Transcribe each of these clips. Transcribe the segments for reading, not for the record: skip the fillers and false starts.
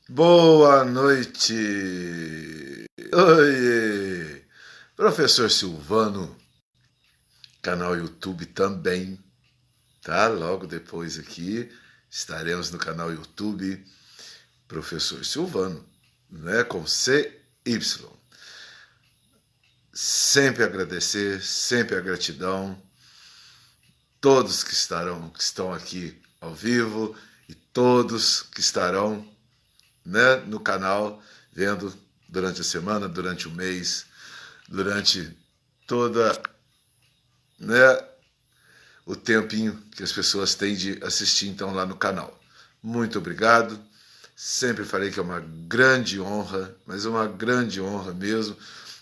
Boa noite! Oiê! Professor Silvano, canal YouTube também, tá? Logo depois aqui estaremos no canal YouTube Professor Silvano, né? Com CY. Sempre agradecer, sempre a gratidão, todos que estão aqui ao vivo e todos que estarão, né, no canal, vendo durante a semana, durante o mês, durante toda, né, o tempinho que as pessoas têm de assistir então lá no canal. Muito obrigado. Sempre falei que é uma grande honra, mas uma grande honra mesmo,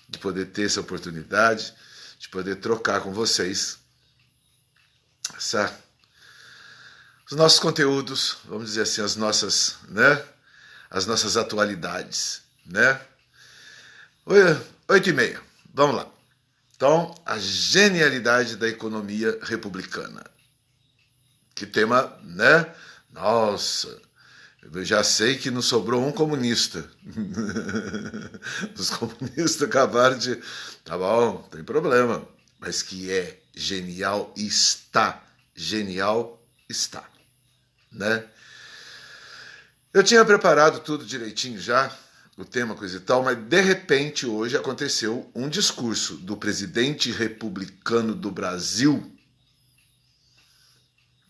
de poder ter essa oportunidade, de poder trocar com vocês os nossos conteúdos, vamos dizer assim, as nossas atualidades, né? 8h30, vamos lá. Então, a genialidade da economia republicana. Que tema, né? Nossa, eu já sei que não sobrou um comunista. Os comunistas acabaram de... Tá bom, não tem problema. Mas que é genial, está. Genial, está. Né? Eu tinha preparado tudo direitinho já, o tema, coisa e tal, mas de repente hoje aconteceu um discurso do presidente republicano do Brasil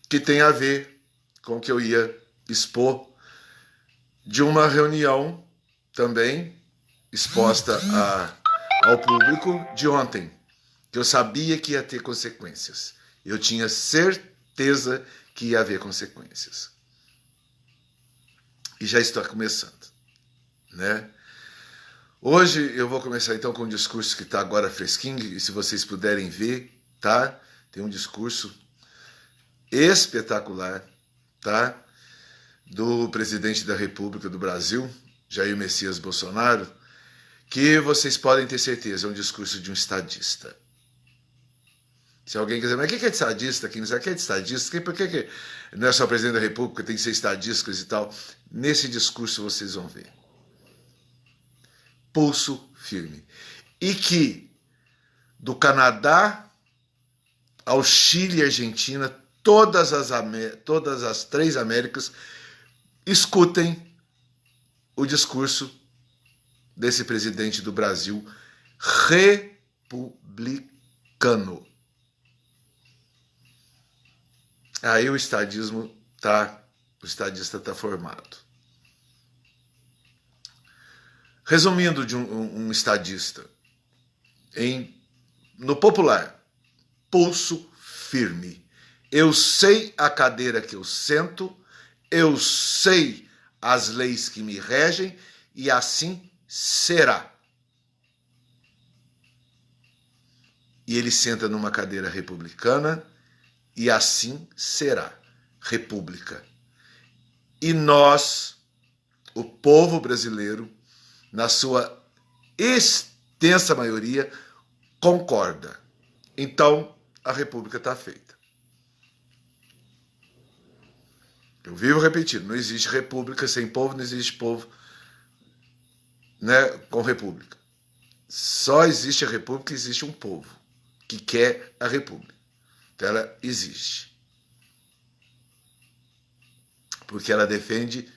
que tem a ver com o que eu ia expor de uma reunião também exposta ao público de ontem, que eu sabia que ia ter consequências. Eu tinha certeza que ia haver consequências. E já está começando, né? Hoje eu vou começar então com um discurso que está agora fresquinho, e se vocês puderem ver, tá? Tem um discurso espetacular, tá? Do presidente da República do Brasil, Jair Messias Bolsonaro, que vocês podem ter certeza, é um discurso de um estadista. Se alguém quiser, mas o que é de estadista? Quem não sabe o que é de estadista? Por que não é só presidente da República, tem que ser estadista e tal? Nesse discurso vocês vão ver. Pulso firme. E que do Canadá ao Chile e Argentina, todas as três Américas escutem o discurso desse presidente do Brasil republicano. Aí o estadista está formado. Resumindo de um estadista, no popular, pulso firme. Eu sei a cadeira que eu sento, eu sei as leis que me regem e assim será. E ele senta numa cadeira republicana e assim será. República. E nós, o povo brasileiro, na sua extensa maioria, concorda. Então, a República está feita. Eu vivo repetindo, não existe república sem povo, não existe povo, né, com república. Só existe a república, existe um povo que quer a república. Então ela existe. Porque ela defende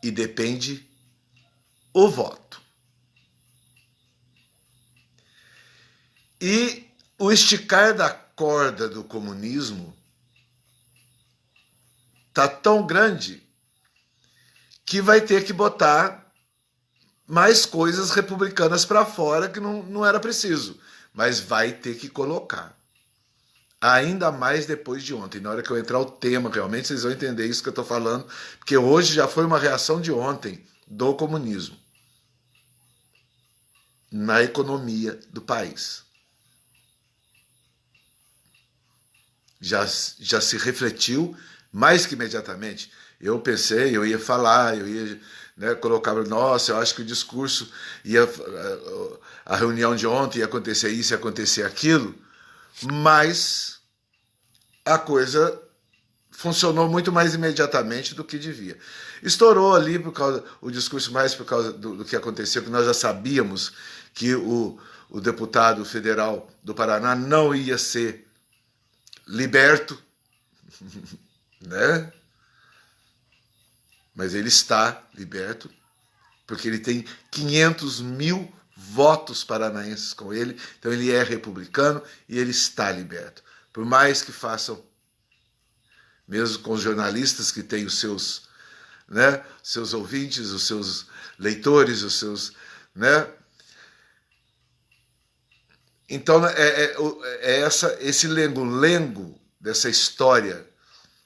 e depende o voto. E o esticar da corda do comunismo está tão grande que vai ter que botar mais coisas republicanas para fora que não era preciso. Mas vai ter que colocar. Ainda mais depois de ontem. Na hora que eu entrar o tema, realmente, vocês vão entender isso que eu estou falando, porque hoje já foi uma reação de ontem do comunismo na economia do país. Já se refletiu mais que imediatamente. Eu pensei, eu ia falar, eu ia, né, colocar, nossa, eu acho que o discurso a reunião de ontem ia acontecer isso, ia acontecer aquilo, mas a coisa funcionou muito mais imediatamente do que devia. Estourou ali o discurso mais por causa do que aconteceu, que nós já sabíamos que o deputado federal do Paraná não ia ser liberto, né? Mas ele está liberto, porque ele tem 500 mil votos paranaenses com ele, então ele é republicano e ele está liberto. Por mais que façam, mesmo com os jornalistas que têm os seus, né, seus ouvintes, os seus leitores, os seus, né? Então esse lengo-lengo dessa história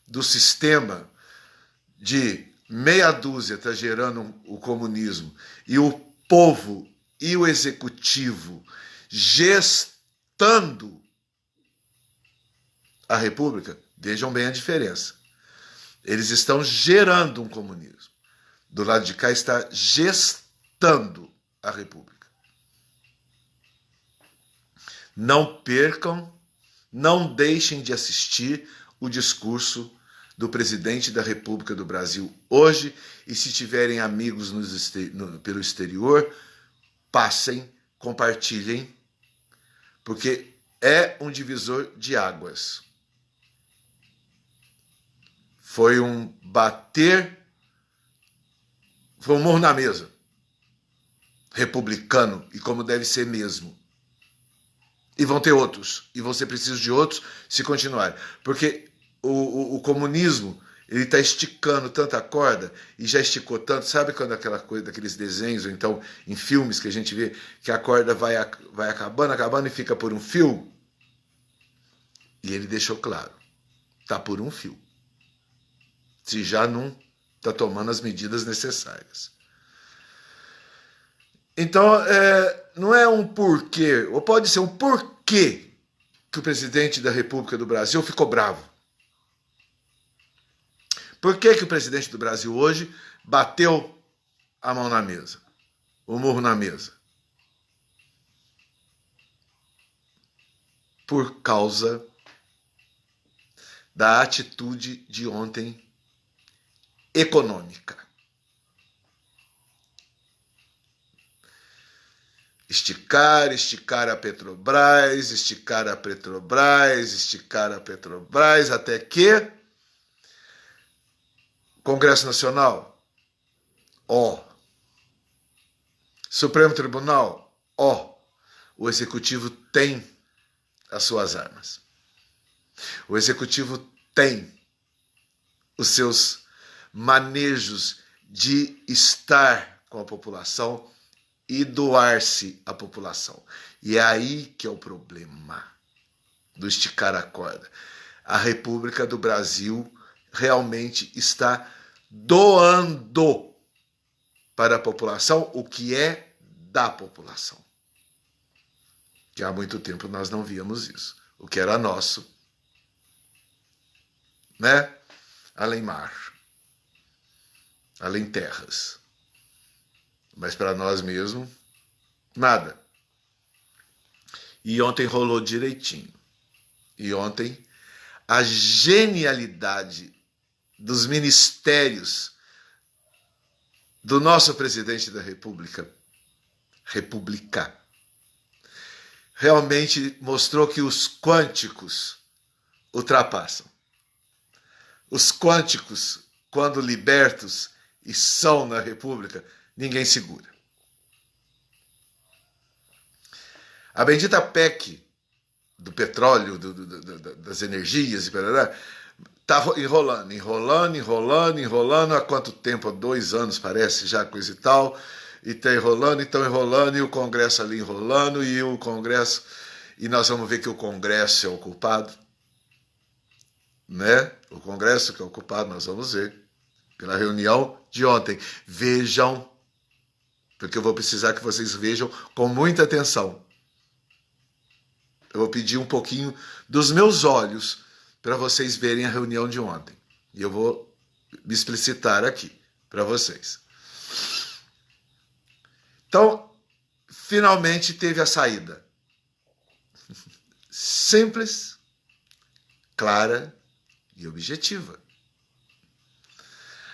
do sistema de meia dúzia está gerando o comunismo e o povo e o executivo gestando a república. Vejam bem a diferença. Eles estão gerando um comunismo. Do lado de cá está gestando a república. Não percam, não deixem de assistir o discurso do presidente da República do Brasil hoje, e se tiverem amigos pelo exterior, passem, compartilhem, porque é um divisor de águas. Foi um bater, foi um murro na mesa, republicano, e como deve ser mesmo. E vão ter outros, e vão ser precisos de outros se continuarem. Porque o comunismo, ele está esticando tanta corda, e já esticou tanto, sabe quando aquela coisa daqueles desenhos, ou então em filmes que a gente vê que a corda vai acabando e fica por um fio? E ele deixou claro, está por um fio. Se já não está tomando as medidas necessárias. Então, não é um porquê, ou pode ser um porquê que o presidente da República do Brasil ficou bravo. Por que o presidente do Brasil hoje bateu a mão na mesa, o murro na mesa? Por causa da atitude de ontem econômica. Esticar a Petrobras, até que Congresso Nacional, Supremo Tribunal, o Executivo tem as suas armas. O Executivo tem os seus manejos de estar com a população e doar-se à população. E é aí que é o problema do esticar a corda. A República do Brasil realmente está doando para a população o que é da população. Que há muito tempo nós não víamos isso. O que era nosso, né? Além mar, além terras. Mas para nós mesmos, nada. E ontem rolou direitinho. E ontem a genialidade dos ministérios do nosso presidente da República, realmente mostrou que os quânticos ultrapassam. Os quânticos, quando libertos e são na República, ninguém segura. A bendita PEC do petróleo, das energias, está enrolando. Há quanto tempo? Há 2 anos, parece, já, coisa e tal. E está enrolando, e o Congresso ali enrolando, e nós vamos ver que o Congresso é o culpado. Né? O Congresso que é o culpado, nós vamos ver. Pela reunião de ontem. Vejam, porque eu vou precisar que vocês vejam com muita atenção. Eu vou pedir um pouquinho dos meus olhos para vocês verem a reunião de ontem. E eu vou me explicitar aqui para vocês. Então, finalmente teve a saída. Simples, clara e objetiva.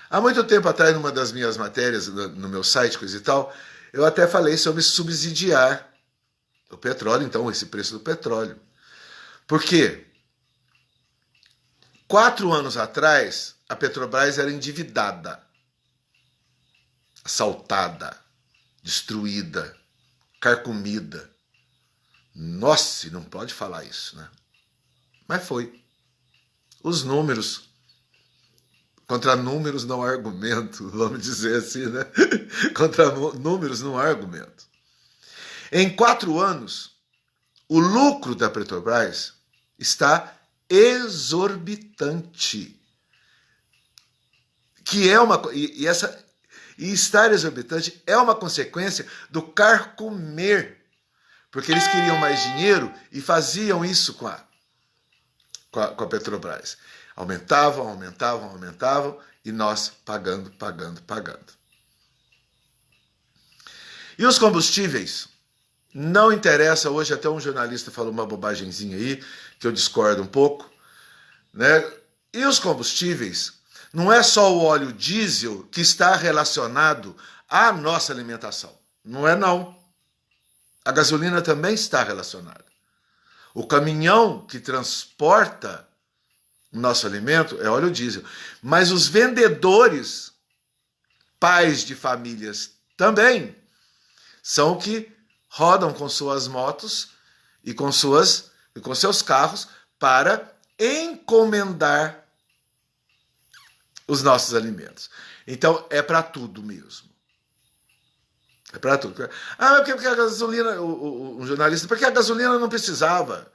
Há muito tempo atrás, numa das minhas matérias, no meu site, coisa e tal, eu até falei sobre subsidiar o petróleo, então, esse preço do petróleo. Por quê? 4 anos atrás, a Petrobras era endividada, assaltada, destruída, carcomida. Nossa, não pode falar isso, né? Mas foi. Os números, contra números não há argumento, vamos dizer assim, né? Contra números não há argumento. Em 4 anos, o lucro da Petrobras está exorbitante. E estar exorbitante é uma consequência do carcomer. Porque eles queriam mais dinheiro e faziam isso com a Petrobras. Aumentavam e nós pagando. E os combustíveis? Não interessa, hoje até um jornalista falou uma bobagemzinha aí, que eu discordo um pouco, né? E os combustíveis, não é só o óleo diesel que está relacionado à nossa alimentação. Não é não. A gasolina também está relacionada. O caminhão que transporta o nosso alimento é óleo diesel. Mas os vendedores, pais de famílias também, são que rodam com suas motos e com seus carros para encomendar os nossos alimentos. Então, é para tudo mesmo. É para tudo. Ah, porque a gasolina, um jornalista, porque a gasolina não precisava.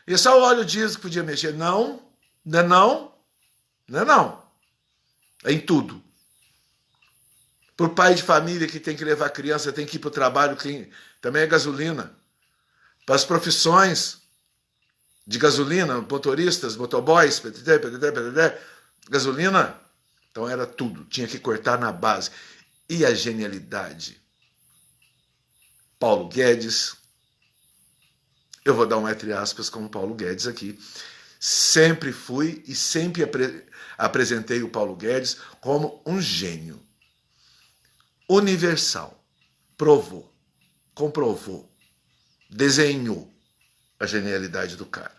E só o óleo diesel que podia mexer. Não, não. É em tudo. Por pai de família que tem que levar criança, tem que ir para o trabalho, também é gasolina. Para as profissões de gasolina, motoristas, motoboys, gasolina. Então era tudo, tinha que cortar na base. E a genialidade? Paulo Guedes, eu vou dar um entre aspas como Paulo Guedes aqui, sempre fui e sempre apresentei o Paulo Guedes como um gênio universal. Provou, comprovou, desenhou a genialidade do cara.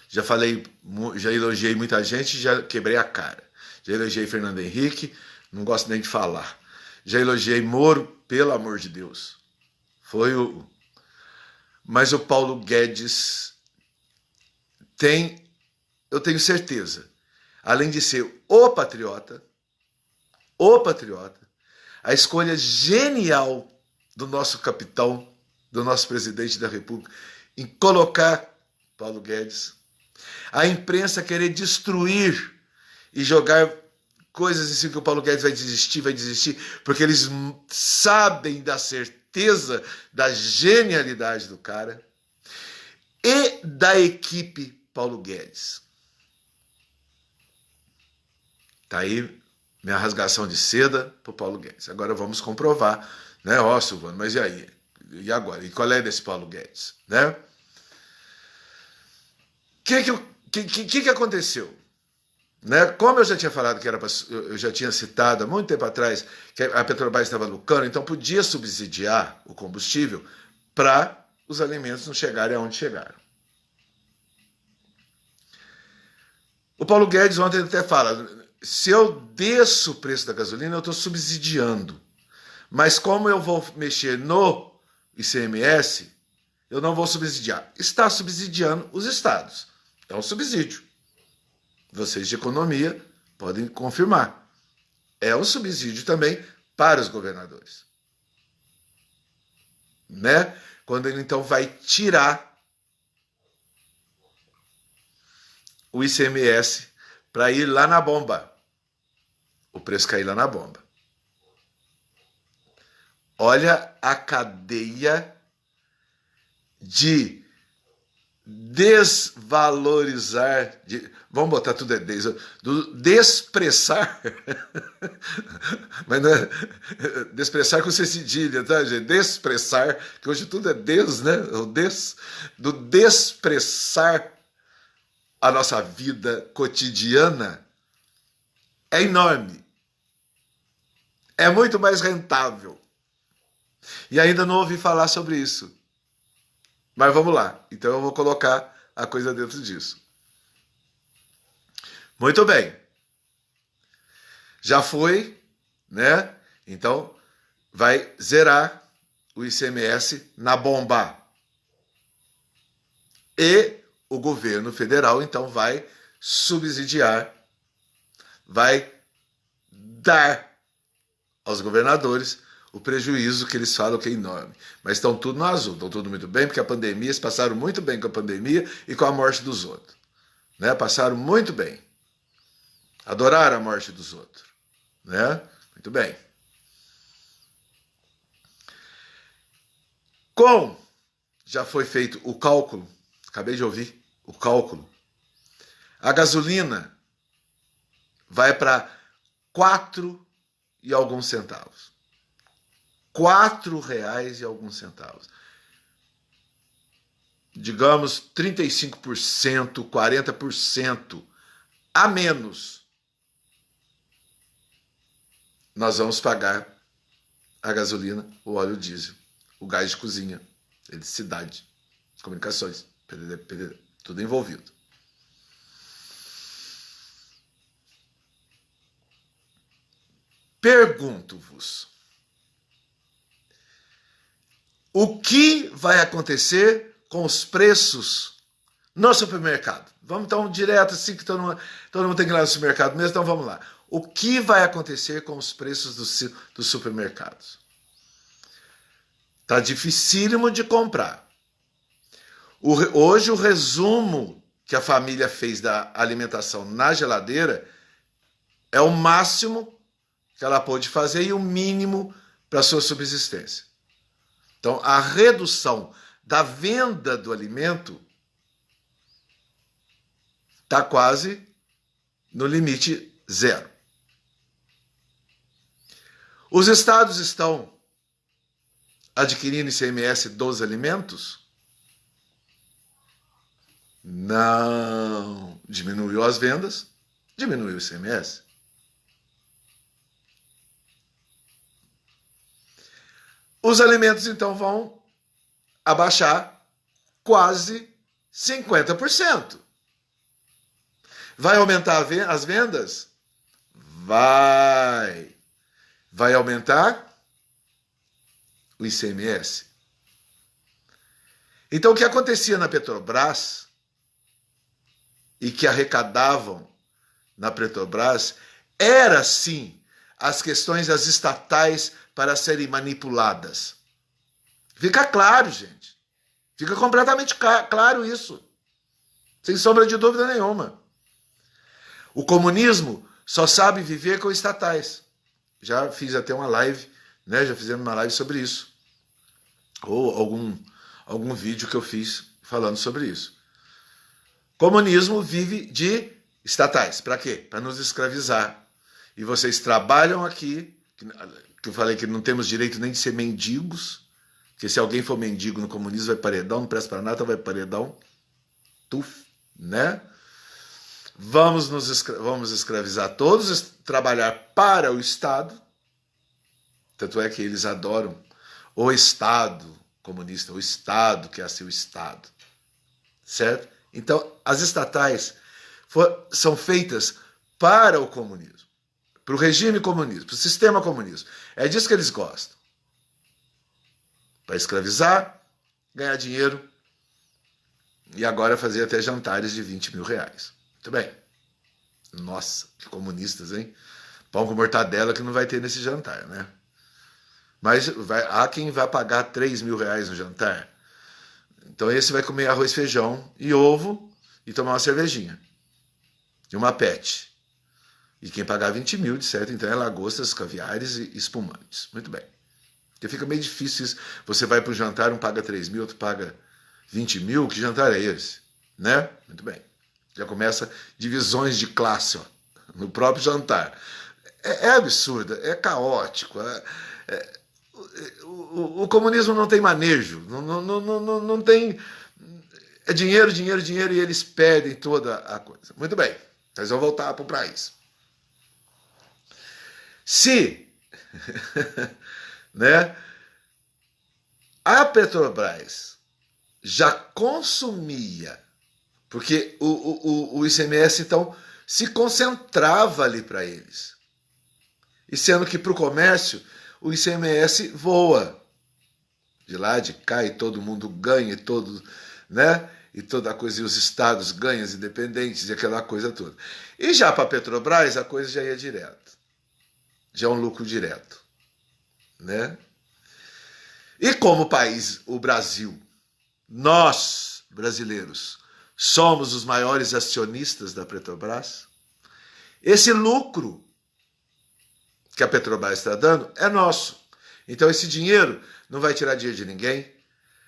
Já elogiei muita gente, já quebrei a cara. Já elogiei Fernando Henrique, não gosto nem de falar. Já elogiei Moro, pelo amor de Deus. Mas o Paulo Guedes eu tenho certeza, além de ser o patriota, a escolha genial do nosso capitão, do nosso presidente da República, em colocar Paulo Guedes, a imprensa querer destruir e jogar coisas assim que o Paulo Guedes vai desistir, porque eles sabem da certeza da genialidade do cara e da equipe Paulo Guedes. Tá aí minha rasgação de seda pro Paulo Guedes. Agora vamos comprovar, né? Ó, Silvano, mas e aí? E agora? E qual é desse Paulo Guedes, né? O que aconteceu? Né? Como eu já tinha falado eu já tinha citado há muito tempo atrás que a Petrobras estava lucrando, então podia subsidiar o combustível para os alimentos não chegarem aonde chegaram. O Paulo Guedes ontem até fala, se eu desço o preço da gasolina, eu estou subsidiando. Mas como eu vou mexer no ICMS, eu não vou subsidiar. Está subsidiando os estados. É um subsídio. Vocês de economia podem confirmar. É um subsídio também para os governadores. Né? Quando ele então vai tirar o ICMS para ir lá na bomba. O preço cair lá na bomba. Olha a cadeia de desvalorizar, vamos botar tudo desprezar, mas não é desprezar com C cedilha, tá, gente? Desprezar, que hoje tudo é des, né? Do desprezar a nossa vida cotidiana é enorme. É muito mais rentável. E ainda não ouvi falar sobre isso. Mas vamos lá. Então eu vou colocar a coisa dentro disso. Muito bem. Já foi, né? Então vai zerar o ICMS na bomba. E o governo federal, então, vai subsidiar, vai dar aos governadores o prejuízo que eles falam que é enorme. Mas estão tudo no azul, estão tudo muito bem, porque a pandemia, eles passaram muito bem com a pandemia e com a morte dos outros. Né? Passaram muito bem. Adoraram a morte dos outros. Né? Muito bem. Já foi feito o cálculo, acabei de ouvir o cálculo, a gasolina vai para 4 e alguns centavos. R$ 4 e alguns centavos. Digamos 35%, 40% a menos nós vamos pagar a gasolina, o óleo diesel, o gás de cozinha, eletricidade, comunicações, PDD, tudo envolvido. Pergunto-vos, o que vai acontecer com os preços no supermercado? Vamos então direto assim, que todo mundo tem que ir lá no supermercado mesmo, então vamos lá. O que vai acontecer com os preços dos supermercados? Está dificílimo de comprar. Hoje o resumo que a família fez da alimentação na geladeira é o máximo que ela pôde fazer e o mínimo para a sua subsistência. Então, a redução da venda do alimento está quase no limite zero. Os estados estão adquirindo ICMS dos alimentos? Não. Diminuiu as vendas, diminuiu o ICMS. Os alimentos, então, vão abaixar quase 50%. Vai aumentar as vendas? Vai. Vai aumentar o ICMS. Então, o que acontecia na Petrobras e que arrecadavam na Petrobras era, sim, as questões das estatais para serem manipuladas. Fica claro, gente. Fica completamente claro isso. Sem sombra de dúvida nenhuma. O comunismo só sabe viver com estatais. Já fiz até uma live, né? Já fizemos uma live sobre isso. Ou algum vídeo que eu fiz falando sobre isso. Comunismo vive de estatais. Para quê? Para nos escravizar. E vocês trabalham aqui, que eu falei que não temos direito nem de ser mendigos, porque se alguém for mendigo no comunismo vai paredão, não presta para nada, vai paredão, tuf, né? Vamos escravizar todos, trabalhar para o Estado, tanto é que eles adoram o Estado comunista, o Estado que é assim o Estado, certo? Então, as estatais são feitas para o comunismo, para o regime comunista, para o sistema comunista. É disso que eles gostam. Para escravizar, ganhar dinheiro e agora fazer até jantares de R$20 mil. Muito bem. Nossa, que comunistas, hein? Pão com mortadela que não vai ter nesse jantar, né? Mas há quem vai pagar R$3 mil no jantar. Então esse vai comer arroz, feijão e ovo e tomar uma cervejinha. E uma pet. E quem pagar 20 mil, de certo, então é lagostas, caviares e espumantes. Muito bem. Porque fica meio difícil isso. Você vai para o jantar, um paga 3 mil, outro paga 20 mil. Que jantar é esse? Né? Muito bem. Já começa divisões de classe, ó, no próprio jantar. É absurdo, é caótico. O comunismo não tem manejo, não tem... É dinheiro, dinheiro, dinheiro, e eles perdem toda a coisa. Muito bem, nós vamos voltar para o país. Se né, a Petrobras já consumia, porque o ICMS, então, se concentrava ali para eles. E sendo que para o comércio, o ICMS voa. De lá, de cá, e todo mundo ganha, e todo, né? E toda a coisa, e os estados ganham, as independentes, e aquela coisa toda. E já para a Petrobras, a coisa já ia direto. Já é um lucro direto, né? E como o país, o Brasil, nós, brasileiros, somos os maiores acionistas da Petrobras, esse lucro que a Petrobras está dando é nosso. Então esse dinheiro não vai tirar dinheiro de ninguém.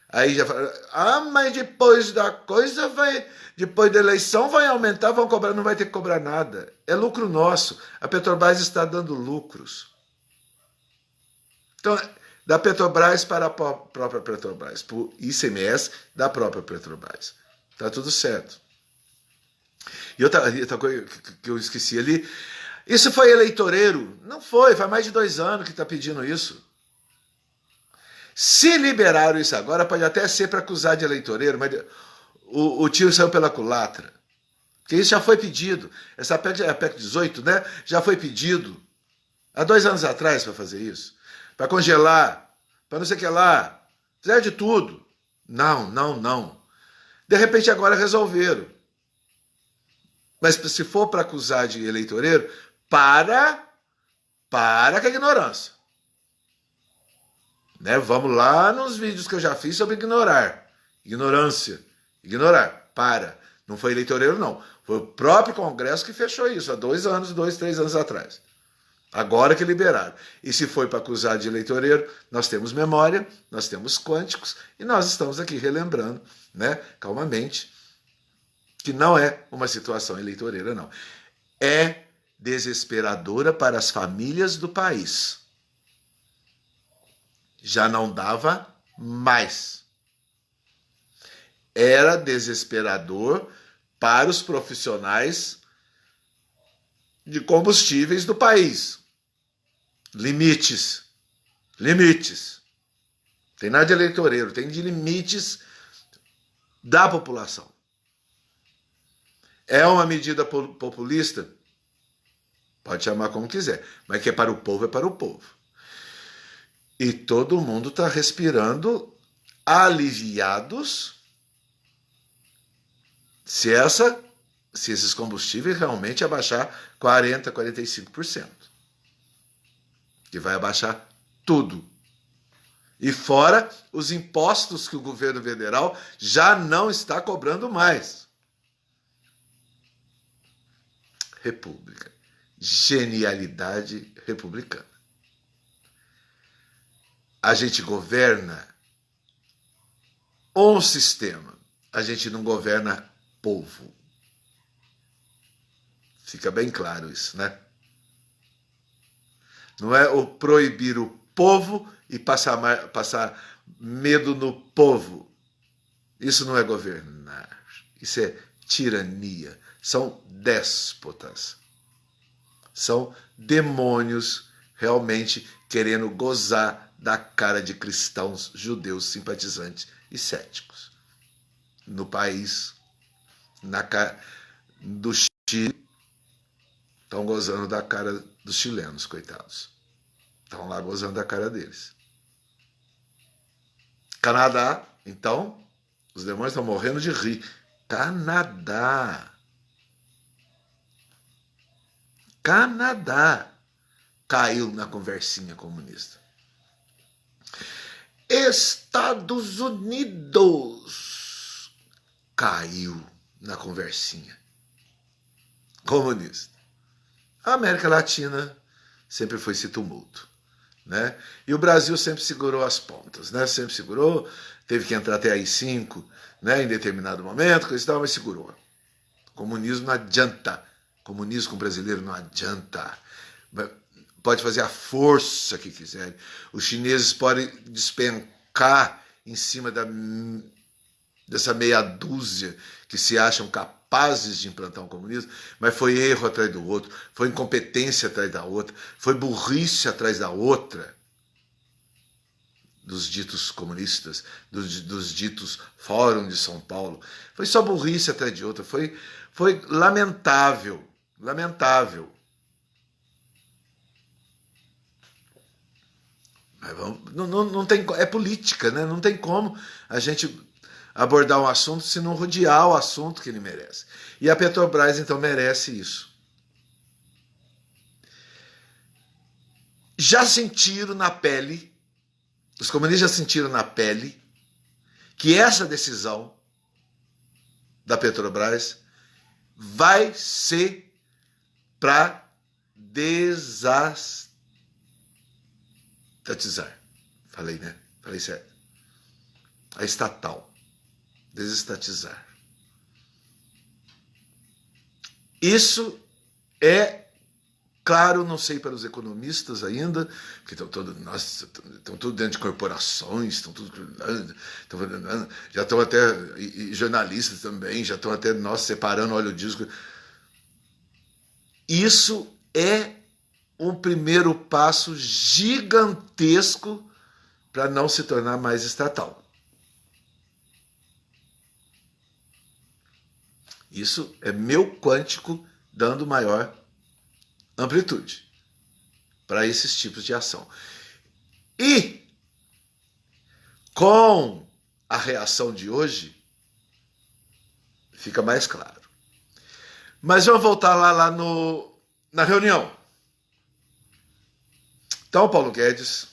Aí já fala, mas depois da coisa vai, depois da eleição vai aumentar, vão cobrar, não vai ter que cobrar nada. É lucro nosso. A Petrobras está dando lucros. Então, da Petrobras para a própria Petrobras, para o ICMS da própria Petrobras. Tá tudo certo. E outra coisa que eu esqueci ali, isso foi eleitoreiro? Não foi, faz mais de 2 anos que está pedindo isso. Se liberaram isso agora, pode até ser para acusar de eleitoreiro, mas o tiro saiu pela culatra. Porque isso já foi pedido. Essa PEC, a PEC 18, né? Já foi pedido há 2 anos atrás para fazer isso. Para congelar, para não sei o que lá. Fizeram de tudo. Não, não, não. De repente agora resolveram. Mas se for para acusar de eleitoreiro, para com a ignorância. Né? Vamos lá nos vídeos que eu já fiz sobre ignorar. Ignorância. Ignorar. Para. Não foi eleitoreiro, não. Foi o próprio Congresso que fechou isso há 2 anos, 3 anos atrás. Agora que liberaram. E se foi para acusar de eleitoreiro, nós temos memória, nós temos quânticos, e nós estamos aqui relembrando, né, calmamente, que não é uma situação eleitoreira, não. É desesperadora para as famílias do país. Já não dava mais. Era desesperador para os profissionais de combustíveis do país. Limites. Limites. Tem nada de eleitoreiro, tem de limites da população. É uma medida populista? Pode chamar como quiser, mas que é para o povo, é para o povo. E todo mundo está respirando aliviados se esses combustíveis realmente abaixar 40%, 45%. Que vai abaixar tudo. E fora os impostos que o governo federal já não está cobrando mais. República. Genialidade republicana. A gente governa um sistema. A gente não governa povo. Fica bem claro isso, né? Não é o proibir o povo e passar medo no povo. Isso não é governar. Isso é tirania. São déspotas. São demônios realmente querendo gozar da cara de cristãos, judeus, simpatizantes e céticos. No país, do Chile, estão gozando da cara dos chilenos, coitados. Estão lá gozando da cara deles. Canadá, então, os demônios estão morrendo de rir. Canadá caiu na conversinha comunista. Estados Unidos caiu na conversinha comunista. A América Latina sempre foi esse tumulto, né? E o Brasil sempre segurou as pontas, né? Sempre segurou, teve que entrar até AI-5, né? Em determinado momento, coisa e tal, mas segurou. Comunismo não adianta. Comunismo com o brasileiro não adianta. Pode fazer a força que quiserem. Os chineses podem despencar em cima dessa meia dúzia que se acham capazes de implantar um comunismo, mas foi erro atrás do outro, foi incompetência atrás da outra, foi burrice atrás da outra, dos ditos comunistas, dos ditos Fórum de São Paulo. Foi só burrice atrás de outra, foi lamentável, lamentável. Mas não tem, é política, né? Não tem como a gente abordar um assunto se não rodear o assunto que ele merece. E a Petrobras, então, merece isso. Já sentiram na pele, os comunistas já sentiram na pele, que essa decisão da Petrobras vai ser para desestatizar. Falei, né? Falei certo. A estatal. Desestatizar. Isso é claro, não sei para os economistas ainda, que estão tudo dentro de corporações, já estão até, e jornalistas também, já estão até nós separando óleo diesel. Isso é um primeiro passo gigantesco para não se tornar mais estatal. Isso é meu quântico dando maior amplitude para esses tipos de ação. E com a reação de hoje, fica mais claro. Mas vamos voltar lá na reunião. Então, o Paulo Guedes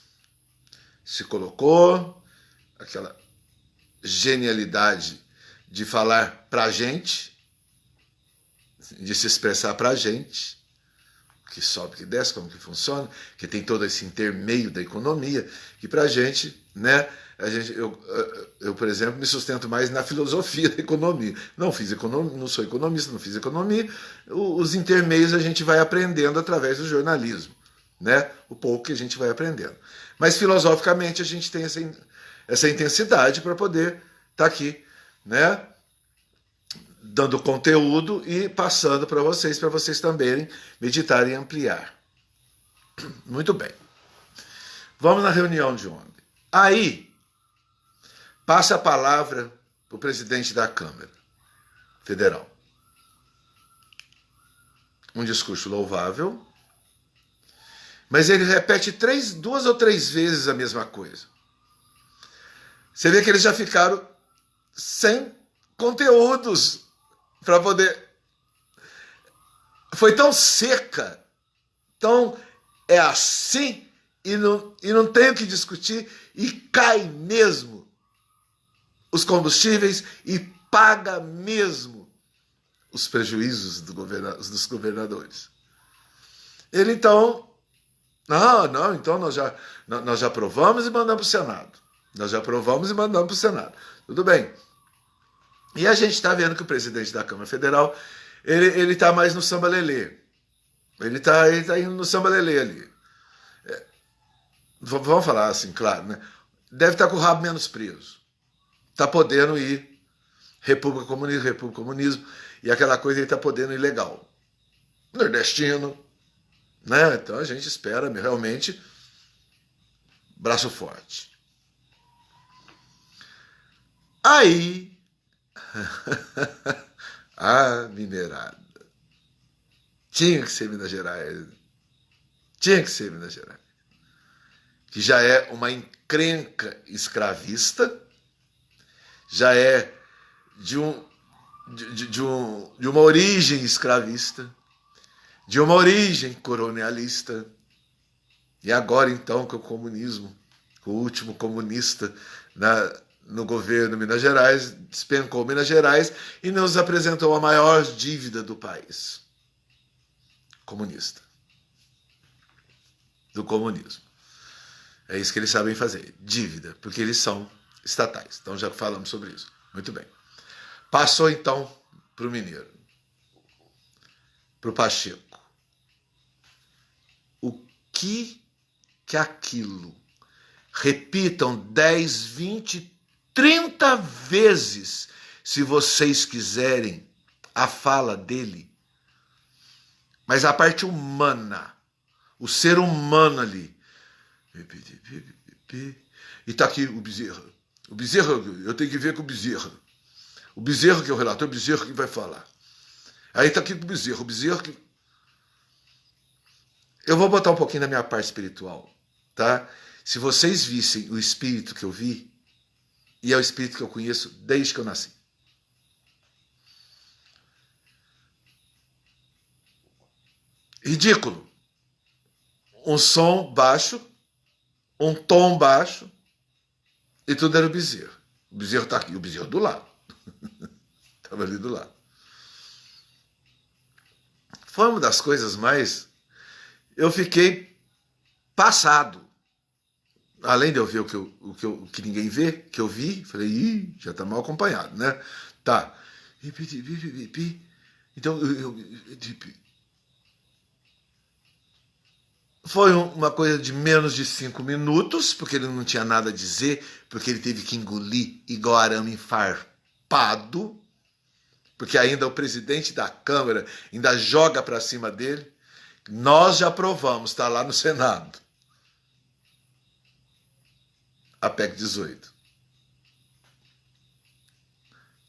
se colocou, aquela genialidade de falar para a gente, de se expressar para a gente, que sobe, que desce, como que funciona, que tem todo esse intermeio da economia, que para a gente, né, eu, por exemplo, me sustento mais na filosofia da economia. Não sou economista, não fiz economia, os intermeios a gente vai aprendendo através do jornalismo, né, o pouco que a gente vai aprendendo. Mas filosoficamente a gente tem essa intensidade para poder estar aqui, né, dando conteúdo e passando para vocês também meditarem e ampliar. Muito bem. Vamos na reunião de ontem. Aí, passa a palavra para o presidente da Câmara Federal. Um discurso louvável, mas ele repete 2 ou 3 vezes a mesma coisa. Você vê que eles já ficaram sem conteúdos para poder... Foi tão seca, tão é assim, e não tem o que discutir, e cai mesmo os combustíveis e paga mesmo os prejuízos dos governadores. Ele então... então nós já aprovamos e mandamos para o Senado. Nós já aprovamos e mandamos para o Senado. Tudo bem. E a gente está vendo que o presidente da Câmara Federal, ele está mais no samba-lelê. Ele tá indo no samba-lelê ali. Vamos falar assim, claro, né? Deve estar com o rabo menos preso. Está podendo ir República, Comunismo, e aquela coisa ele está podendo ir legal. Nordestino, né? Então a gente espera realmente braço forte. Aí, a minerada. Tinha que ser Minas Gerais. Tinha que ser Minas Gerais. Que já é uma encrenca escravista, já é de uma origem escravista, de uma origem colonialista. E agora, então, que o comunismo, o último comunista no governo Minas Gerais, despencou Minas Gerais e nos apresentou a maior dívida do país. Comunista. Do comunismo. É isso que eles sabem fazer. Dívida, porque eles são estatais. Então já falamos sobre isso. Muito bem. Passou então para o Mineiro. Para o Pacheco. O que aquilo? Repitam 10, 20 30 vezes, se vocês quiserem, a fala dele. Mas a parte humana, o ser humano ali. E está aqui o Bezerra. O Bezerra, eu tenho que ver com o Bezerra. O Bezerra que é o relator, o Bezerra que vai falar. Aí está aqui o Bezerra que... Eu vou botar um pouquinho da minha parte espiritual, tá? Se vocês vissem o espírito que eu vi, e é o espírito que eu conheço desde que eu nasci. Ridículo. Um som baixo, um tom baixo, e tudo era o Bezerra. O Bezerra está aqui, o Bezerra do lado. Estava ali do lado. Foi uma das coisas mais... Eu fiquei passado. Além de eu ver o que ninguém vê, que eu vi, falei, ih, já está mal acompanhado, né? Tá. Então, foi uma coisa de menos de 5 minutos, porque ele não tinha nada a dizer, porque ele teve que engolir igual arame enfarpado, porque ainda o presidente da Câmara ainda joga para cima dele. Nós já aprovamos, está lá no Senado, a PEC 18.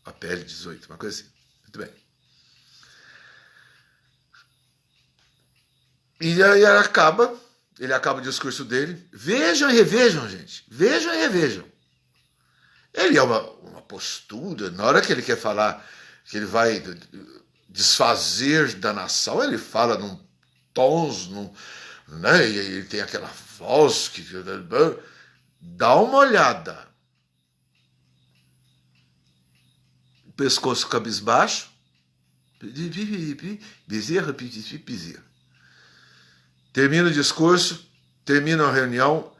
A PL 18, uma coisa assim. Muito bem. E aí ele acaba o discurso dele. Vejam e revejam, gente. Vejam e revejam. Ele é uma postura, na hora que ele quer falar que ele vai desfazer da nação, ele fala num tons, né? E ele tem aquela voz que... Dá uma olhada. Pescoço cabisbaixo. Bezerra. Termina o discurso, termina a reunião.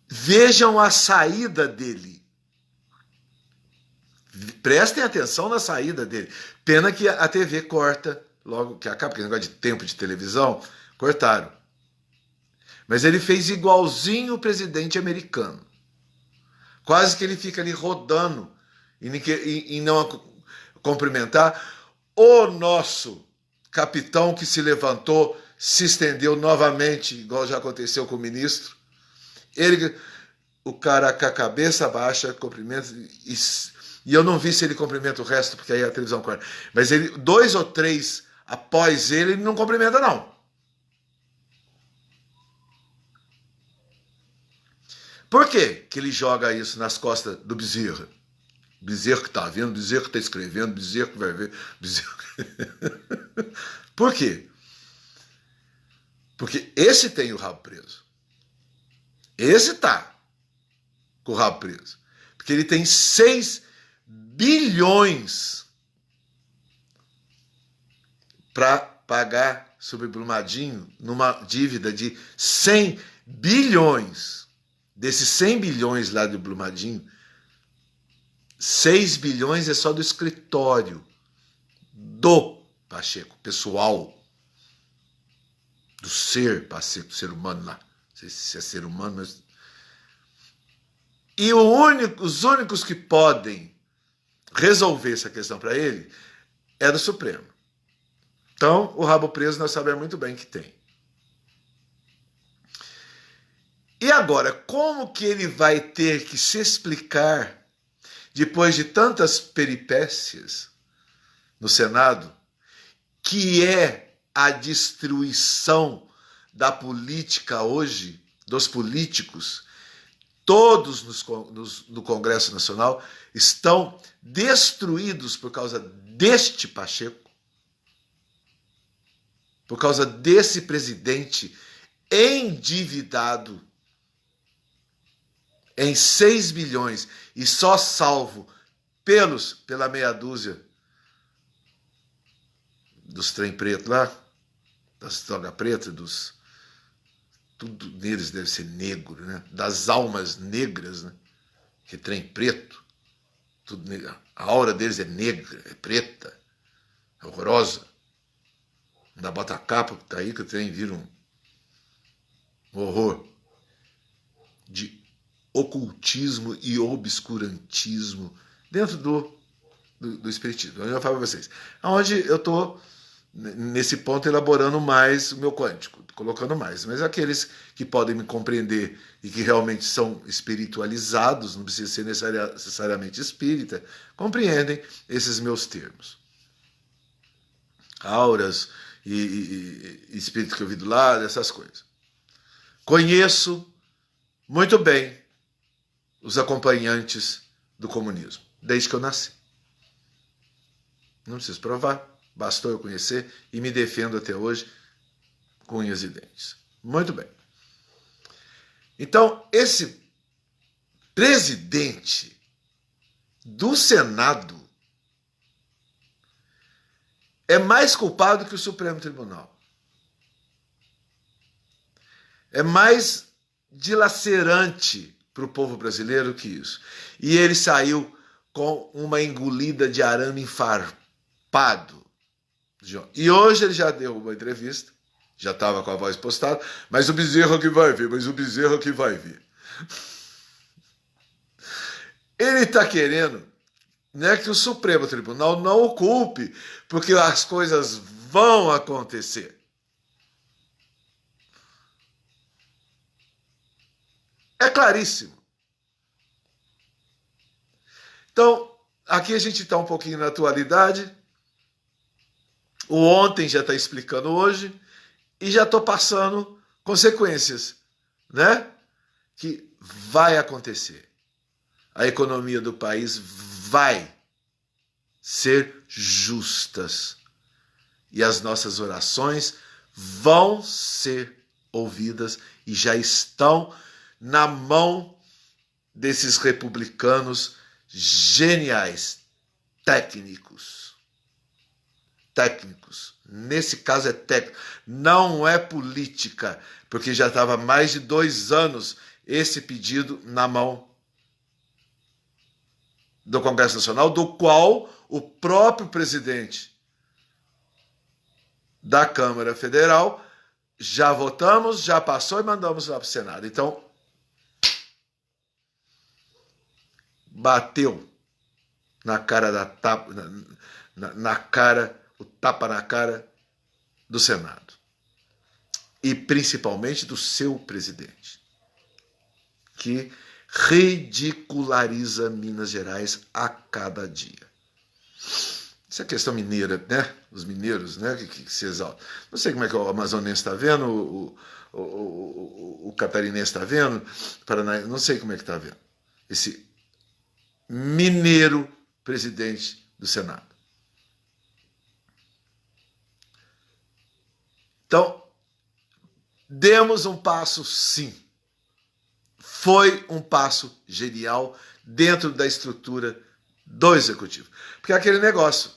Vejam a saída dele. Prestem atenção na saída dele. Pena que a TV corta logo que acaba, porque negócio de tempo de televisão, cortaram. Mas ele fez igualzinho o presidente americano. Quase que ele fica ali rodando e não cumprimentar. O nosso capitão que se levantou, se estendeu novamente, igual já aconteceu com o ministro. O cara com a cabeça baixa, cumprimenta, e eu não vi se ele cumprimenta o resto, porque aí a televisão corta. Mas 2 ou 3 após ele não cumprimenta, não. Por quê que ele joga isso nas costas do Bezerra? Bezerra que está vendo, Bezerra que está escrevendo, Bezerra que vai ver, Bezerra... Por quê? Porque esse tem o rabo preso. Esse tá com o rabo preso. Porque ele tem 6 bilhões para pagar sobre Brumadinho numa dívida de 100 bilhões. Desses 100 bilhões lá de Brumadinho, 6 bilhões é só do escritório do Pacheco, pessoal, do ser Pacheco, ser humano lá. Não sei se é ser humano, mas... E os únicos que podem resolver essa questão para ele é do Supremo. Então, o rabo preso nós sabemos muito bem que tem. E agora, como que ele vai ter que se explicar, depois de tantas peripécias no Senado, que é a destruição da política hoje, dos políticos, todos no Congresso Nacional estão destruídos por causa deste Pacheco, por causa desse presidente endividado em 6 bilhões e só salvo pela meia dúzia dos trem preto lá, das drogas pretas, tudo neles deve ser negro, né? Das almas negras, né? Que trem preto, tudo negro. A aura deles é negra, é preta, é horrorosa. Ainda bota a capa, tá aí que o trem vira um horror de ocultismo e obscurantismo dentro do Espiritismo. Eu já falo para vocês. Onde eu estou, nesse ponto, elaborando mais o meu quântico, colocando mais. Mas aqueles que podem me compreender e que realmente são espiritualizados, não precisa ser necessariamente espírita, compreendem esses meus termos. Auras e espíritos que eu vi do lado, essas coisas. Conheço muito bem os acompanhantes do comunismo, desde que eu nasci. Não preciso provar, bastou eu conhecer e me defendo até hoje com unhas e dentes. Muito bem. Então, esse presidente do Senado é mais culpado que o Supremo Tribunal. É mais dilacerante para o povo brasileiro que isso. E ele saiu com uma engolida de arame enfarpado. E hoje ele já deu uma entrevista, já estava com a voz postada, mas o Bezerra que vai vir, mas o Bezerra que vai vir. Ele está querendo, né, que o Supremo Tribunal não o culpe, porque as coisas vão acontecer. É claríssimo. Então, aqui a gente está um pouquinho na atualidade. O ontem já está explicando hoje. E já estou passando consequências, né? Que vai acontecer. A economia do país vai ser justas. E as nossas orações vão ser ouvidas e já estão na mão desses republicanos geniais, técnicos. Técnicos. Nesse caso é técnico. Não é política, porque já estava há mais de 2 anos esse pedido na mão do Congresso Nacional, do qual o próprio presidente da Câmara Federal já votamos, já passou e mandamos lá para o Senado. Então, bateu na cara da tapa, na cara, o tapa na cara do Senado. E principalmente do seu presidente, que ridiculariza Minas Gerais a cada dia. Isso é questão mineira, né? Os mineiros, né? Que se exaltam. Não sei como é que o amazonense está vendo, o catarinense está vendo, não sei como é que está vendo. Esse mineiro presidente do Senado. Então, demos um passo, sim. Foi um passo genial dentro da estrutura do Executivo. Porque é aquele negócio.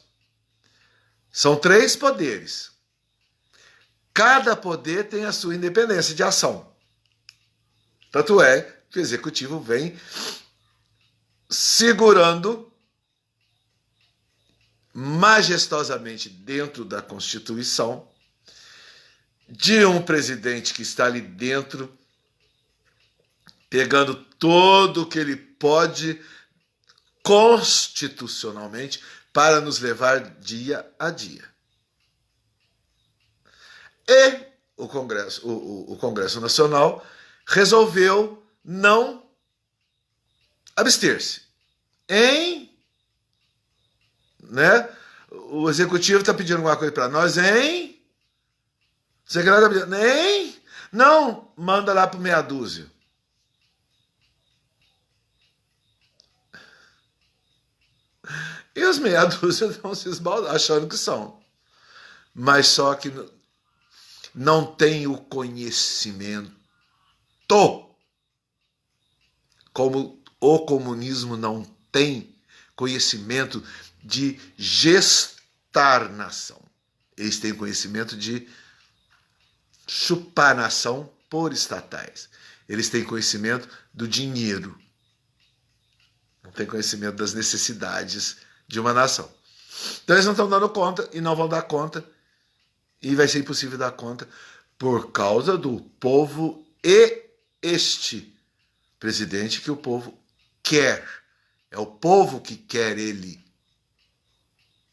São 3 poderes. Cada poder tem a sua independência de ação. Tanto é que o Executivo vem segurando majestosamente dentro da Constituição de um presidente que está ali dentro, pegando todo o que ele pode constitucionalmente para nos levar dia a dia. E o Congresso Nacional resolveu não abster-se. Né? O Executivo está pedindo alguma coisa para nós, o secretário está pedindo, não, manda lá para meia dúzia. E os meia dúzia vão se esbaldar, achando que são. Mas só que não tem o conhecimento, como o comunismo não tem conhecimento de gestar nação. Eles têm conhecimento de chupar nação por estatais. Eles têm conhecimento do dinheiro. Não têm conhecimento das necessidades de uma nação. Então eles não estão dando conta e não vão dar conta. E vai ser impossível dar conta por causa do povo e este presidente que o povo quer. É o povo que quer ele.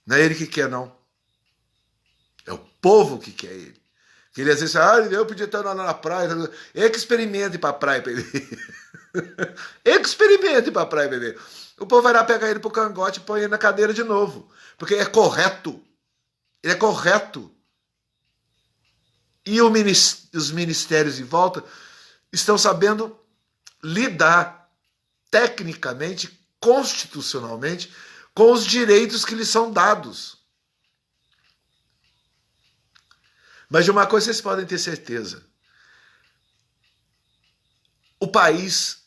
Não é ele que quer, não. É o povo que quer ele. Que ele às vezes eu podia estar na praia. É que experimente para a praia para ele ver. É que experimente para a praia para ele ver. O povo vai lá pegar ele pro cangote e põe ele na cadeira de novo. Porque é correto. Ele é correto. E os ministérios em volta estão sabendo lidar tecnicamente, constitucionalmente, com os direitos que lhes são dados. Mas de uma coisa vocês podem ter certeza. O país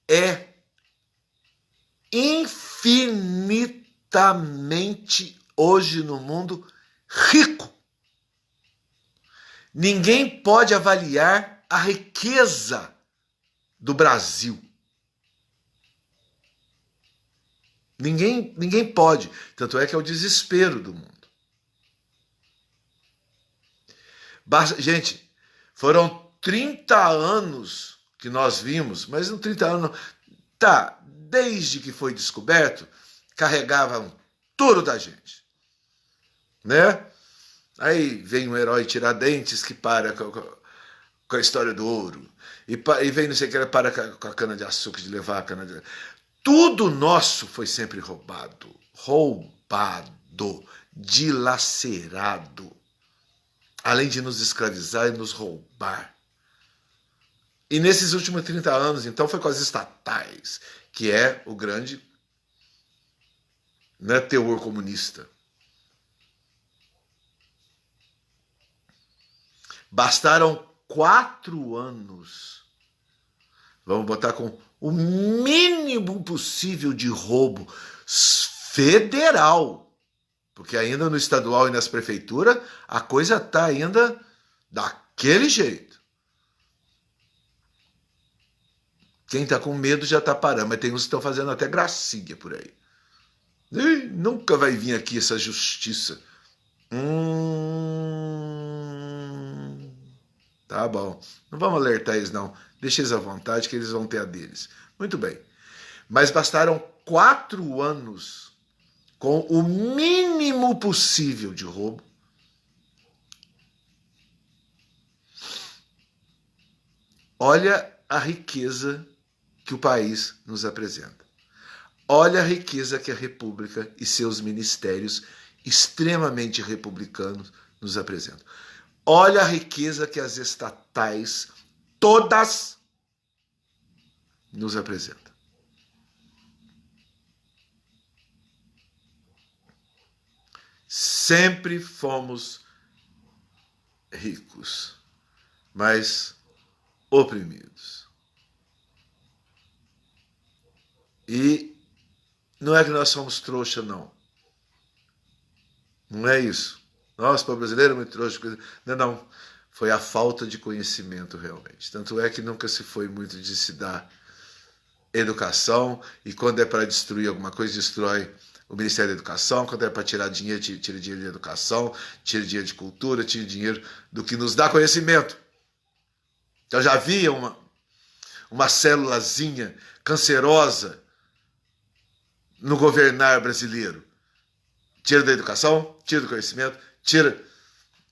é infinitamente, hoje no mundo, rico. Ninguém pode avaliar a riqueza do Brasil. Ninguém pode. Tanto é que é o desespero do mundo. Gente, foram 30 anos que nós vimos, mas não 30 anos, não. Tá, desde que foi descoberto, carregavam tudo da gente. Né? Aí vem um herói Tiradentes que para com a história do ouro. E vem não sei o que, para com a cana-de-açúcar, de levar a cana-de-açúcar. Tudo nosso foi sempre roubado. Roubado. Dilacerado. Além de nos escravizar e nos roubar. E nesses últimos 30 anos, então, foi com as estatais, que é o grande, né, teor comunista. Bastaram 4 anos, vamos botar com o mínimo possível de roubo federal, porque ainda no estadual e nas prefeituras a coisa está ainda daquele jeito. Quem está com medo já está parando, mas tem uns que estão fazendo até gracinha por aí. E nunca vai vir aqui essa justiça. Tá bom. Não vamos alertar eles, não. Deixa eles à vontade, que eles vão ter a deles. Muito bem. Mas bastaram 4 anos com o mínimo possível de roubo. Olha a riqueza que o país nos apresenta. Olha a riqueza que a República e seus ministérios extremamente republicanos nos apresentam. Olha a riqueza que as estatais, todas, nos apresentam. Sempre fomos ricos, mas oprimidos. E não é que nós somos trouxa, não. Não é isso. Nós, para o brasileiro, é muito trouxa. Não. Foi a falta de conhecimento, realmente. Tanto é que nunca se foi muito de se dar educação, e quando é para destruir alguma coisa, destrói o Ministério da Educação. Quando é para tirar dinheiro, tira dinheiro de educação, tira dinheiro de cultura, tira dinheiro do que nos dá conhecimento. Então já havia uma célulazinha cancerosa no governar brasileiro. Tira da educação, tira do conhecimento, tira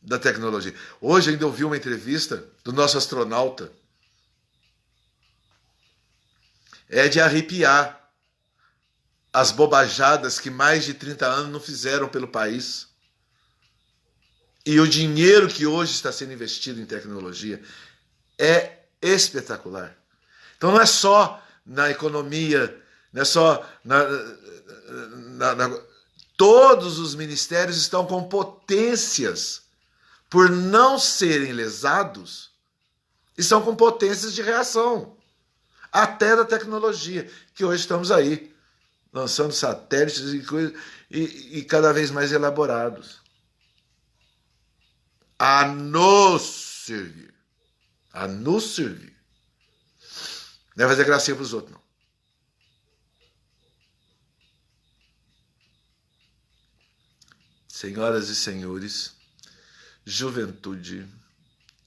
da tecnologia. Hoje ainda ouvi uma entrevista do nosso astronauta. É de arrepiar as bobajadas que mais de 30 anos não fizeram pelo país. E o dinheiro que hoje está sendo investido em tecnologia é espetacular. Então não é só na economia, não é só todos os ministérios estão com potências, por não serem lesados, estão com potências de reação, até da tecnologia, que hoje estamos aí, lançando satélites e cada vez mais elaborados, a nos servir. A nos servir. Não é fazer gracinha para os outros, não. Senhoras e senhores, juventude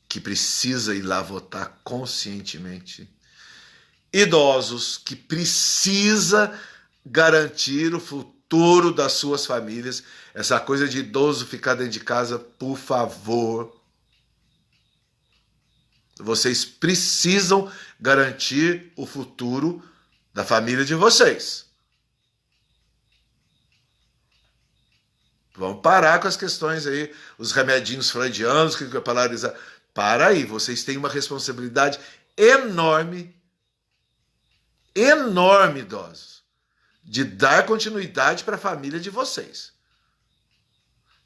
que precisa ir lá votar conscientemente, idosos que precisa garantir o futuro das suas famílias. Essa coisa de idoso ficar dentro de casa, por favor. Vocês precisam garantir o futuro da família de vocês. Vamos parar com as questões aí, os remedinhos freudianos que polarizar. Para aí, vocês têm uma responsabilidade enorme, idosos, de dar continuidade para a família de vocês.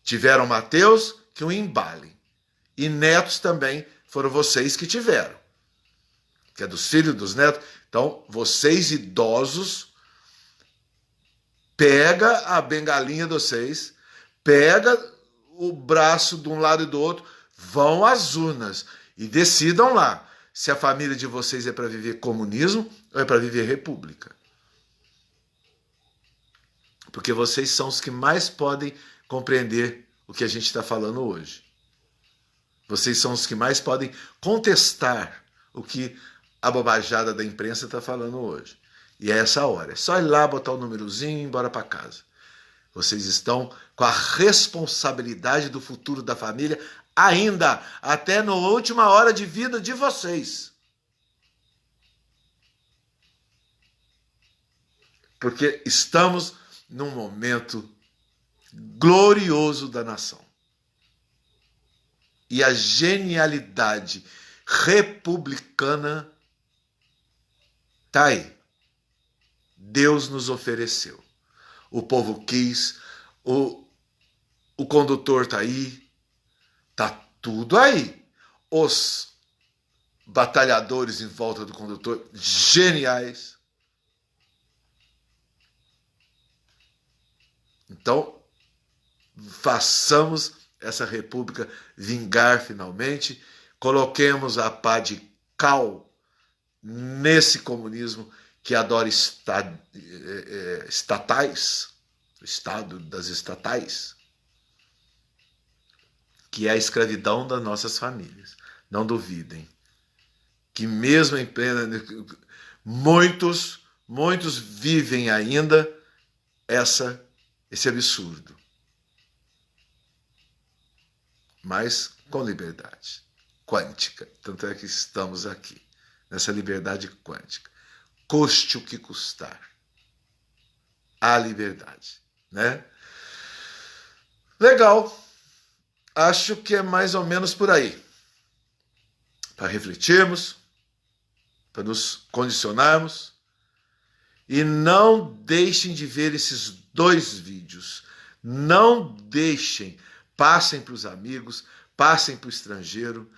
Tiveram Mateus, que o embale. E netos também foram vocês que tiveram. Que é dos filhos, dos netos. Então, vocês idosos, pega a bengalinha de vocês, pega o braço de um lado e do outro, vão às urnas e decidam lá se a família de vocês é para viver comunismo ou é para viver república. Porque vocês são os que mais podem compreender o que a gente está falando hoje. Vocês são os que mais podem contestar o que a bobajada da imprensa está falando hoje. E é essa hora. É só ir lá, botar o númerozinho e ir embora para casa. Vocês estão com a responsabilidade do futuro da família ainda, até na última hora de vida de vocês. Porque estamos num momento glorioso da nação. E a genialidade republicana está aí. Deus nos ofereceu. O povo quis, o condutor está aí, está tudo aí. Os batalhadores em volta do condutor, geniais. Então, façamos essa república vingar finalmente, coloquemos a pá de cal nesse comunismo que adora estatais, o Estado das estatais, que é a escravidão das nossas famílias. Não duvidem que mesmo em plena... Muitos vivem ainda esse absurdo. Mas com liberdade quântica. Tanto é que estamos aqui, nessa liberdade quântica. Custe o que custar. A liberdade, né? Legal. Acho que é mais ou menos por aí. Para refletirmos, para nos condicionarmos. E não deixem de ver esses 2 vídeos. Não deixem. Passem para os amigos, passem para o estrangeiro.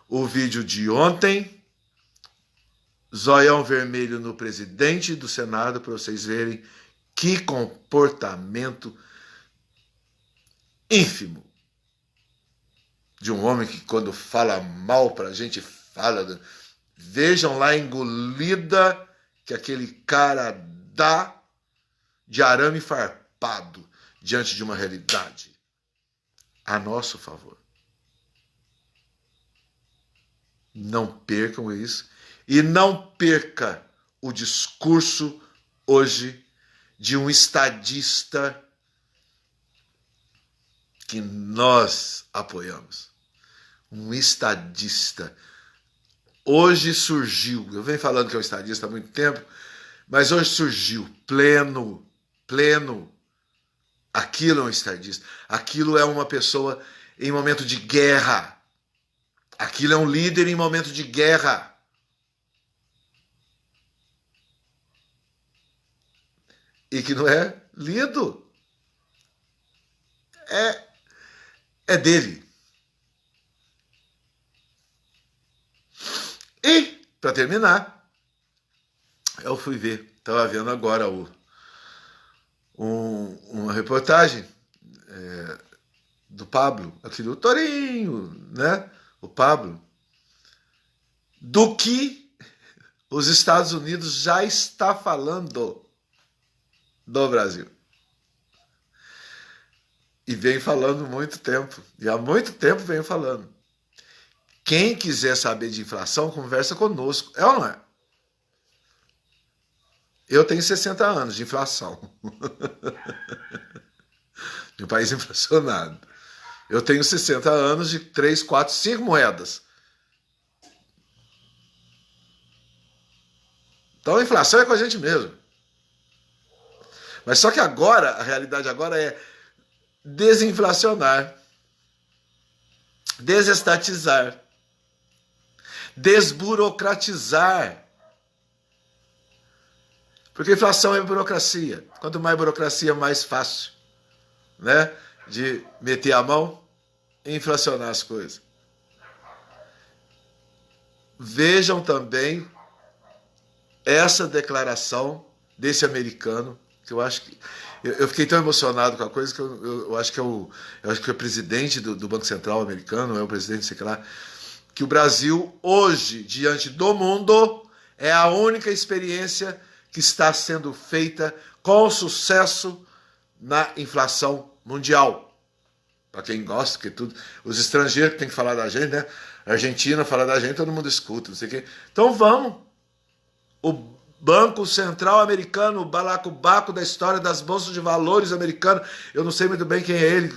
O vídeo de ontem, zoião vermelho no presidente do Senado, para vocês verem que comportamento ínfimo de um homem que, quando fala mal para a gente, fala. Vejam lá a engolida que aquele cara dá de arame farpado diante de uma realidade a nosso favor. Não percam isso. E não perca o discurso hoje de um estadista que nós apoiamos. Um estadista. Hoje surgiu, eu venho falando que é um estadista há muito tempo, mas hoje surgiu pleno. Aquilo é um estadista. Aquilo é uma pessoa em momento de guerra. Aquilo é um líder em momento de guerra. E que não é lido. É dele. E, para terminar, eu fui ver, estava vendo agora uma reportagem do Pablo, aqui do Torinho, né? O Pablo, do que os Estados Unidos já está falando do Brasil. E vem falando muito tempo. E há muito tempo vem falando. Quem quiser saber de inflação, conversa conosco. É ou não é? Eu tenho 60 anos de inflação. De um país inflacionado. Eu tenho 60 anos de 3, 4, 5 moedas. Então a inflação é com a gente mesmo. Mas só que agora, a realidade agora é desinflacionar, desestatizar, desburocratizar. Porque inflação é burocracia. Quanto mais burocracia, mais fácil, né, de meter a mão e inflacionar as coisas. Vejam também essa declaração desse americano, que eu acho que eu fiquei tão emocionado com a coisa que eu acho que é o presidente do Banco Central americano, é o presidente, sei lá, que o Brasil hoje, diante do mundo, é a única experiência que está sendo feita com sucesso na inflação mundial. Para quem gosta, que tudo, os estrangeiros que tem que falar da gente, né? A Argentina falar da gente, todo mundo escuta, não sei o quê. Então vamos. O Banco Central americano, o balacobaco da história das bolsas de valores americanas, eu não sei muito bem quem é ele,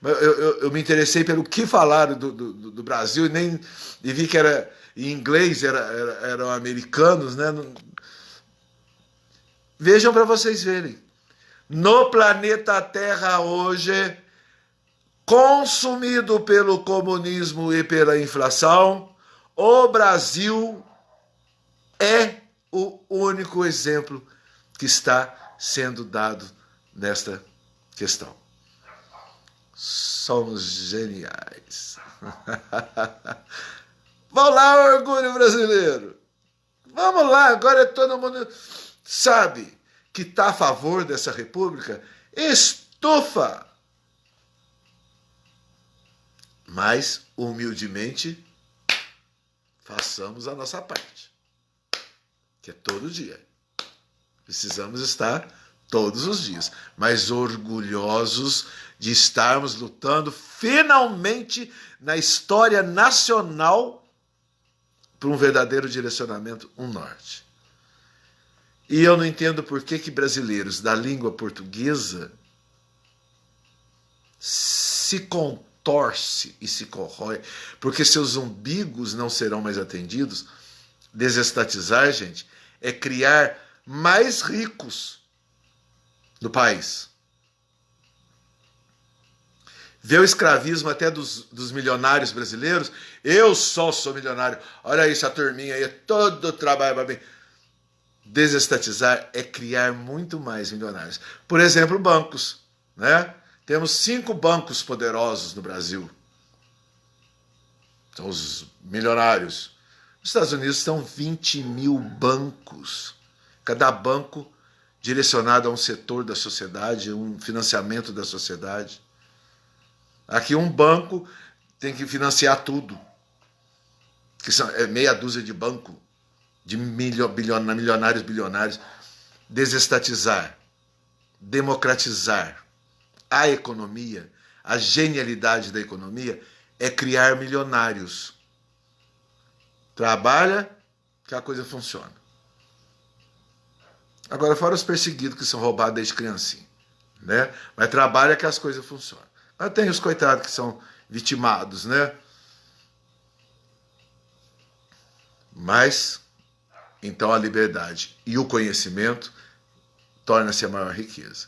mas eu me interessei pelo que falaram do Brasil e vi que era em inglês, eram americanos, né? Vejam para vocês verem. No planeta Terra hoje, consumido pelo comunismo e pela inflação, o Brasil é o único exemplo que está sendo dado nesta questão. Somos geniais. Vamos lá, orgulho brasileiro. Vamos lá, agora todo mundo sabe que está a favor dessa república. Estufa! Mas, humildemente, façamos a nossa parte. Que é todo dia. Precisamos estar todos os dias, mas orgulhosos de estarmos lutando finalmente na história nacional por um verdadeiro direcionamento, um norte. E eu não entendo por que brasileiros da língua portuguesa se contorce e se corrói, porque seus umbigos não serão mais atendidos. Desestatizar, gente, é criar mais ricos no país. Ver o escravismo até dos milionários brasileiros. Eu só sou milionário. Olha aí essa turminha aí, todo trabalho para bem. Desestatizar é criar muito mais milionários. Por exemplo, bancos, né? Temos 5 bancos poderosos no Brasil. São os milionários. Nos Estados Unidos estão 20 mil bancos. Cada banco direcionado a um setor da sociedade, um financiamento da sociedade. Aqui um banco tem que financiar tudo. Que é meia dúzia de banco, de milionários, bilionários. Desestatizar, democratizar a economia, a genialidade da economia é criar milionários. Trabalha que a coisa funciona. Agora, fora os perseguidos que são roubados desde criancinha, né? Mas trabalha que as coisas funcionam. Mas tem os coitados que são vitimados, né? Mas, então, a liberdade e o conhecimento torna-se a maior riqueza.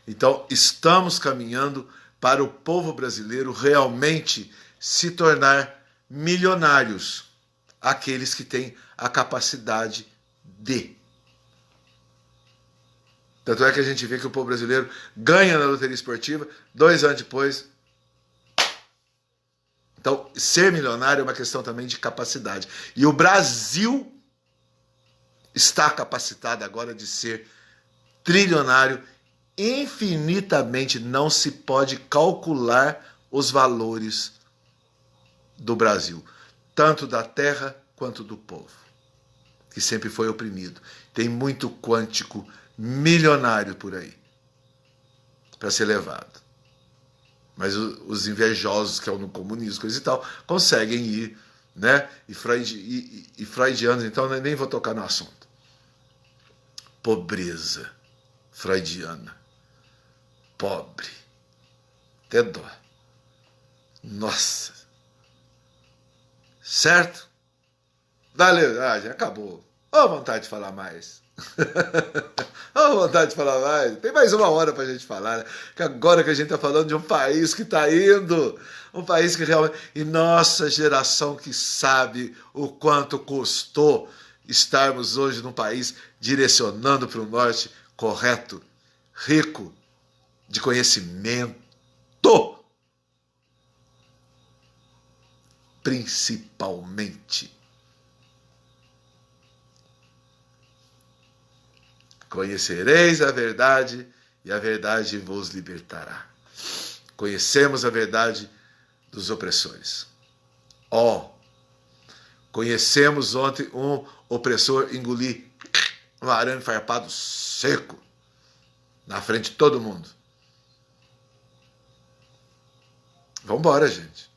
Então, estamos caminhando para o povo brasileiro realmente se tornar milionários. Aqueles que têm a capacidade de. Tanto é que a gente vê que o povo brasileiro ganha na loteria esportiva, 2 anos depois. Então, ser milionário é uma questão também de capacidade. E o Brasil está capacitado agora de ser trilionário infinitamente. Não se pode calcular os valores do Brasil, tanto da terra quanto do povo, que sempre foi oprimido. Tem muito quântico milionário por aí para ser levado. Mas os invejosos, que é no comunismo, coisa e tal, conseguem ir, né? E freudianos, então nem vou tocar no assunto. pobreza freudiana. Pobre. Até dó. Nossa. Certo? Valeu. Já acabou. Ô, vontade de falar mais. Ô, vontade de falar mais. Tem mais 1 hora pra gente falar, né? Que agora que a gente tá falando de um país que tá indo. Um país que realmente... E nossa geração que sabe o quanto custou estarmos hoje num país direcionando para o norte correto, rico de conhecimento. Principalmente. Conhecereis a verdade e a verdade vos libertará. Conhecemos a verdade dos opressores. Conhecemos ontem um opressor engolir um arame farpado seco na frente de todo mundo. Vambora, gente.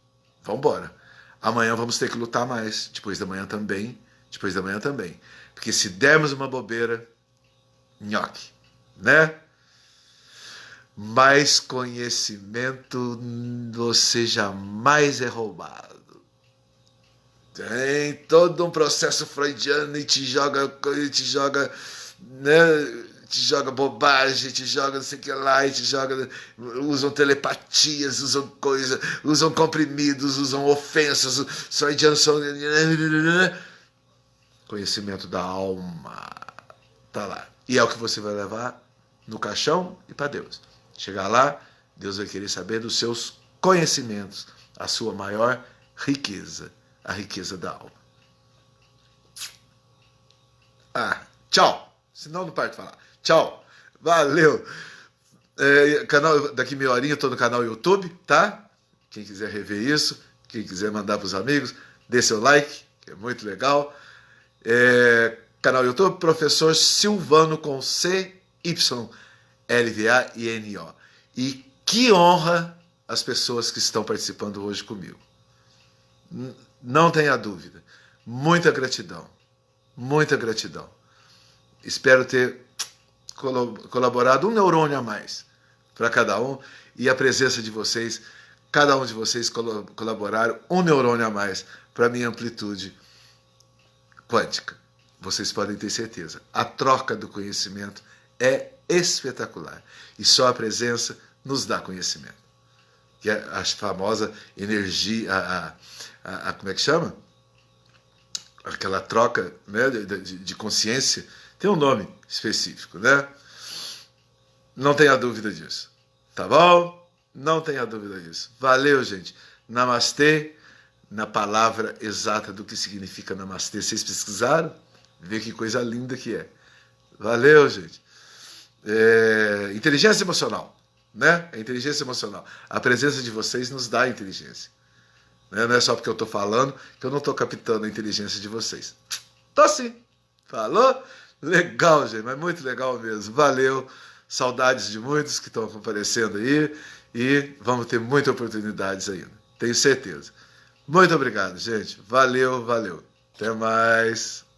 Vambora. Amanhã vamos ter que lutar mais. Depois da manhã também. Depois da manhã também. Porque se dermos uma bobeira, nhoque, né? Mais conhecimento você jamais é roubado. Tem todo um processo freudiano e te joga, né? Te joga bobagem, te joga não sei o que lá, e te joga. Usam telepatias, usam coisa, usam comprimidos, usam ofensas, freudianos são. Conhecimento da alma. Tá lá. E é o que você vai levar no caixão e para Deus. Chegar lá, Deus vai querer saber dos seus conhecimentos, a sua maior riqueza, a riqueza da alma. Tchau. Senão não paro de falar. Tchau. Valeu. Daqui meia horinha eu estou no canal YouTube, tá? Quem quiser rever isso, quem quiser mandar para os amigos, dê seu like, que é muito legal. Canal YouTube, Professor Silvano com CYLVAINO. E que honra as pessoas que estão participando hoje comigo. Não tenha dúvida. Muita gratidão. Muita gratidão. Espero ter colaborado um neurônio a mais para cada um. E a presença de vocês, cada um de vocês colaboraram um neurônio a mais para a minha amplitude quântica. Vocês podem ter certeza. A troca do conhecimento é espetacular. E só a presença nos dá conhecimento. Que é a famosa energia, como é que chama? Aquela troca, né, de consciência, tem um nome específico, né? Não tenha dúvida disso. Tá bom? Não tenha dúvida disso. Valeu, gente. Namastê, na palavra exata do que significa namastê. Vocês pesquisaram? Vê que coisa linda que é. Valeu, gente. Inteligência emocional, né? A inteligência emocional. A presença de vocês nos dá inteligência. Né? Não é só porque eu estou falando que eu não estou captando a inteligência de vocês. Tô sim. Falou? Legal, gente. Mas muito legal mesmo. Valeu. Saudades de muitos que estão comparecendo aí. E vamos ter muitas oportunidades ainda. Tenho certeza. Muito obrigado, gente. Valeu, valeu. Até mais.